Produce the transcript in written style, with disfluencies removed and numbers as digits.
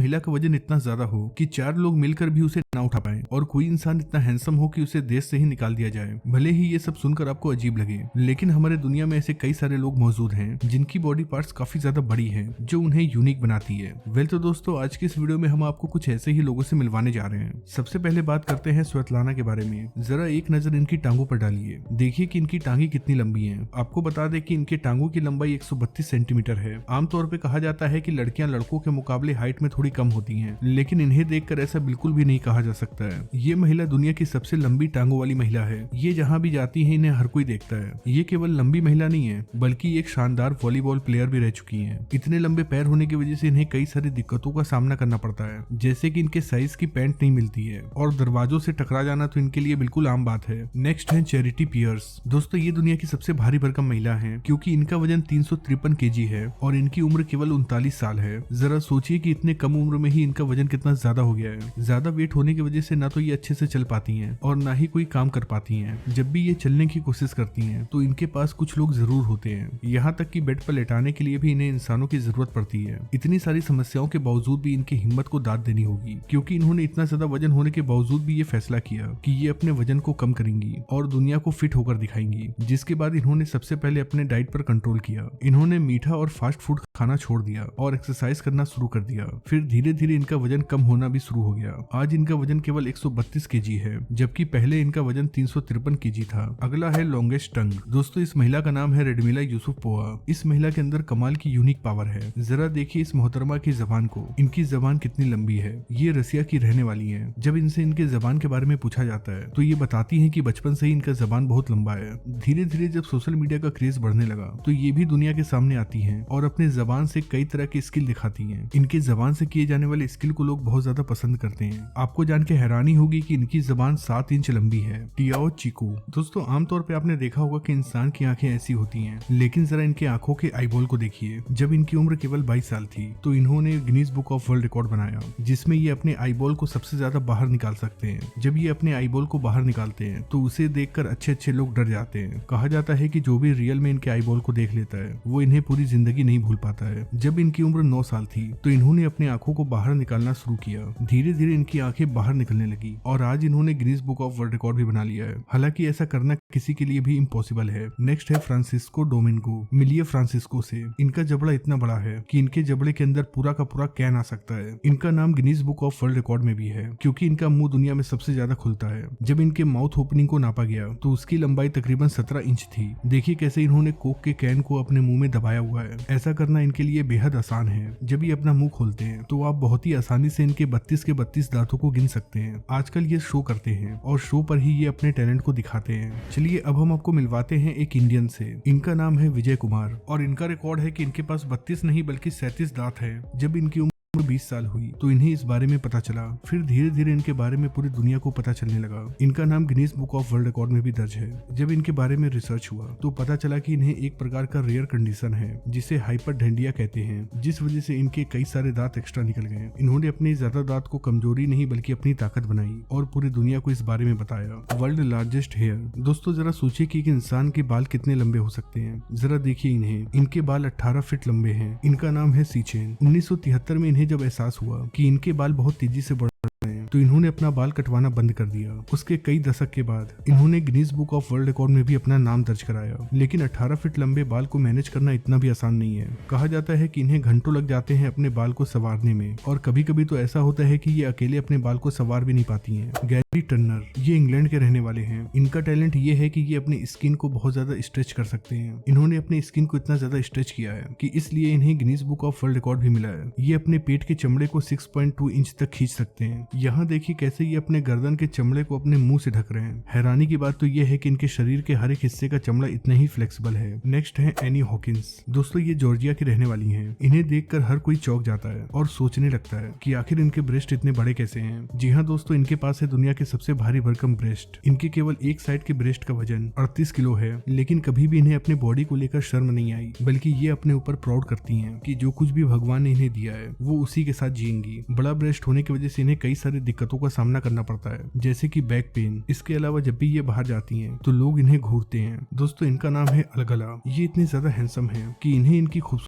महिला का वजन इतना ज्यादा हो कि 4 लोग मिलकर भी उसे ना उठा पाए और कोई इंसान इतना हैंडसम हो कि उसे देश से ही निकाल दिया जाए। भले ही ये सब सुनकर आपको अजीब लगे, लेकिन हमारे दुनिया में ऐसे कई सारे लोग मौजूद हैं जिनकी बॉडी पार्ट्स काफी ज्यादा बड़ी हैं, जो उन्हें यूनिक बनाती है। वेल तो दोस्तों, आज के इस वीडियो में हम आपको कुछ ऐसे ही लोगों से मिलवाने जा रहे हैं। सबसे पहले बात करते हैं स्वेतलाना के बारे में। जरा एक नजर इनकी टांगों पर डालिए, देखिए कि इनकी टांगे कितनी लंबी हैं। आपको बता दें कि इनके टांगों की लंबाई 132 सेंटीमीटर है। आमतौर पर कहा जाता है कि लड़कियां लड़कों के मुकाबले हाइट में थोड़ी कम होती हैं, लेकिन इन्हें देखकर ऐसा बिल्कुल भी नहीं कहा जा सकता है। ये महिला दुनिया की सबसे लंबी टांगों वाली महिला है। ये जहाँ भी जाती है इन्हें हर कोई देखता है। ये केवल लंबी महिला नहीं है, बल्कि एक शानदार वॉलीबॉल प्लेयर भी रह चुकी है। इतने लंबे पैर होने की वजह से इन्हें कई सारी दिक्कतों का सामना करना पड़ता है, जैसे कि इनके साइज की पैंट नहीं मिलती है और दरवाजों से टकरा जाना तो इनके लिए बिल्कुल आम बात है। नेक्स्ट है चैरिटी पियर्स। दोस्तों, ये दुनिया की सबसे भारी भरकम महिला है, क्योंकि इनका वजन 353 केजी है और इनकी उम्र केवल 39 साल है। जरा सोचिए कि इतने कम उम्र में ही इनका वजन कितना ज्यादा हो गया है। ज्यादा वेट होने की वजह से ना तो ये अच्छे से चल पाती हैं और ना ही कोई काम कर पाती हैं। जब भी ये चलने की कोशिश करती हैं तो इनके पास कुछ लोग जरूर होते हैं, यहाँ तक कि बेड पर लेटाने के लिए भी इन्हें इंसानों की जरूरत पड़ती है। इतनी सारी समस्याओं के बावजूद भी इनकी हिम्मत को दाद देनी होगी, क्योंकि इन्होंने इतना ज्यादा वजन होने के बावजूद भी ये फैसला किया कि ये अपने वजन को कम करेंगी और दुनिया को फिट होकर दिखाएंगी। जिसके बाद इन्होंने सबसे पहले अपने डाइट पर कंट्रोल किया। इन्होंने मीठा और फास्ट फूड खाना छोड़ दिया और एक्सरसाइज करना शुरू कर दिया। फिर धीरे धीरे इनका वजन कम होना भी शुरू हो गया। आज इनका वजन केवल 132 केजी है, जबकि पहले इनका वजन 353 केजी था। अगला है लॉन्गेस्ट टंग। दोस्तों, इस महिला का नाम है रेडमिला यूसुफपोवा। इस महिला के अंदर कमाल की यूनिक पावर है। जरा देखिए इस मोहतरमा की जबान को। इनकी जबान कितनी लंबी है। ये रसिया की रहने वाली है। जब इनसे इनके जबान के बारे में पूछा जाता है तो ये बताती है कि बचपन से ही इनका जबान बहुत लंबा है। धीरे धीरे जब सोशल मीडिया का क्रेज बढ़ने लगा तो ये भी दुनिया के सामने आती है और अपने जबान से कई तरह की स्किल दिखाती हैं। इनके जबान से किए जाने वाले स्किल को लोग बहुत ज्यादा पसंद करते हैं। आपको जान के हैरानी होगी कि इनकी जबान 7 इंच लंबी है। टियाओ चिकू। दोस्तों, आमतौर पे आपने देखा होगा कि इंसान की आंखें ऐसी होती हैं, लेकिन जरा इनके आंखों के आईबॉल को देखिए। जब इनकी उम्र केवल 22 साल थी तो इन्होंने Guinness book of world record बनाया, जिसमें ये अपने आईबॉल को सबसे ज्यादा बाहर निकाल सकते हैं। जब ये अपने आईबॉल को बाहर निकालते हैं तो उसे देखकर अच्छे लोग डर जाते हैं। कहा जाता है कि जो भी रियल में इनके आईबॉल को देख लेता है वो इन्हें पूरी जिंदगी नहीं भूल पाता है। जब इनकी उम्र 9 साल थी तो इन्होंने अपनी आंखों को बाहर निकालना शुरू किया। धीरे धीरे इनकी आंखें बाहर निकलने लगी और आज इन्होंने Guinness book of world record भी बना लिया है। हालांकि ऐसा करना किसी के लिए भी इम्पॉसिबल है। नेक्स्ट है फ्रांसिस्को डोमिंगो। मिलिए फ्रांसिस्को से। इनका जबड़ा इतना बड़ा है कि इनके जबड़े के अंदर पूरा का पूरा कैन आ सकता है। इनका नाम Guinness book of world record में भी है, क्योंकि इनका मुंह दुनिया में सबसे ज्यादा खुलता है। जब इनके माउथ ओपनिंग को नापा गया तो उसकी लंबाई तकरीबन 17 इंच थी। देखिए कैसे इन्होंने कोक के कैन को अपने मुंह में दबाया हुआ है। ऐसा करना इनके लिए बेहद आसान है। जब ये अपना मुंह खोलते हैं तो आप बहुत ही आसानी से इनके 32 के 32 दांतों को गिन सकते हैं। आजकल ये शो करते हैं और शो पर ही ये अपने टैलेंट को दिखाते हैं। चलिए अब हम आपको मिलवाते हैं एक इंडियन से। इनका नाम है विजय कुमार और इनका रिकॉर्ड है कि इनके पास 32 नहीं बल्कि 37 दांत है। जब इनकी उम्र 20 साल हुई तो इन्हें इस बारे में पता चला। फिर धीरे धीरे इनके बारे में पूरी दुनिया को पता चलने लगा। इनका नाम Guinness book of world record में भी दर्ज है। जब इनके बारे में रिसर्च हुआ तो पता चला कि इन्हें एक प्रकार का रेयर कंडीशन है जिसे हाइपरडेंडिया कहते हैं, जिस वजह से इनके कई सारे दांत एक्स्ट्रा निकल गए। इन्होंने अपने ज्यादा दांत को कमजोरी नहीं बल्कि अपनी ताकत बनाई और पूरी दुनिया को इस बारे में बताया। World largest hair. दोस्तों, जरा सोचिए कि एक इंसान के बाल कितने लंबे हो सकते हैं। जरा देखिए इन्हें। इनके बाल 18 फीट लंबे हैं। इनका नाम है सीचेन। 1973 में इन्हें जब एहसास हुआ कि इनके बाल बहुत तेजी से बढ़ रहे हैं तो इन्होंने अपना बाल कटवाना बंद कर दिया। उसके कई दशक के बाद इन्होंने Guinness book of world record में भी अपना नाम दर्ज कराया। लेकिन 18 फीट लंबे बाल को मैनेज करना इतना भी आसान नहीं है। कहा जाता है कि इन्हें घंटों लग जाते हैं अपने बाल को संवारने में और कभी कभी तो ऐसा होता है कि ये अकेले अपने बाल को संवार भी नहीं पाती हैं। गैरी टर्नर, ये इंग्लैंड के रहने वाले हैं। इनका टैलेंट ये है कि ये अपनी स्किन को बहुत ज्यादा स्ट्रेच कर सकते हैं। इन्होंने अपनी स्किन को इतना ज्यादा स्ट्रेच किया है कि इसलिए इन्हें Guinness book of world record भी मिला है। ये अपने पेट के चमड़े को 6.2 इंच तक खींच सकते हैं। यहाँ देखिए कैसे ये अपने गर्दन के चमड़े को अपने मुंह से ढक रहे हैं। हैरानी की बात तो ये है कि इनके शरीर के हर एक हिस्से का चमड़ा इतना ही फ्लेक्सिबल है। नेक्स्ट है एनी हॉकिंस। दोस्तों, ये जॉर्जिया की रहने वाली हैं। इन्हें देखकर हर कोई चौंक जाता है और सोचने लगता है कि आखिर इनके ब्रेस्ट इतने बड़े कैसे हैं। जी हाँ दोस्तों, इनके पास है दुनिया के सबसे भारी भरकम ब्रेस्ट। इनके केवल एक साइड के ब्रेस्ट का वजन 38 किलो है। लेकिन कभी भी इन्हें अपने बॉडी को लेकर शर्म नहीं आई, बल्कि ये अपने ऊपर प्राउड करती हैं कि जो कुछ भी भगवान ने इन्हें दिया है वो उसी के साथ जिएंगी। बड़ा ब्रेस्ट होने की वजह से इन्हें कई सारी दिक्कतों का सामना करना पड़ता है, जैसे कि बैक पेन। इसके अलावा जब भी ये बाहर जाती हैं तो लोग इन्हें घूरते हैं। दोस्तों, इनका नाम है अलगला। ये इतने ज्यादा हैंडसम है कि इन्हें इनकी खूबसूरती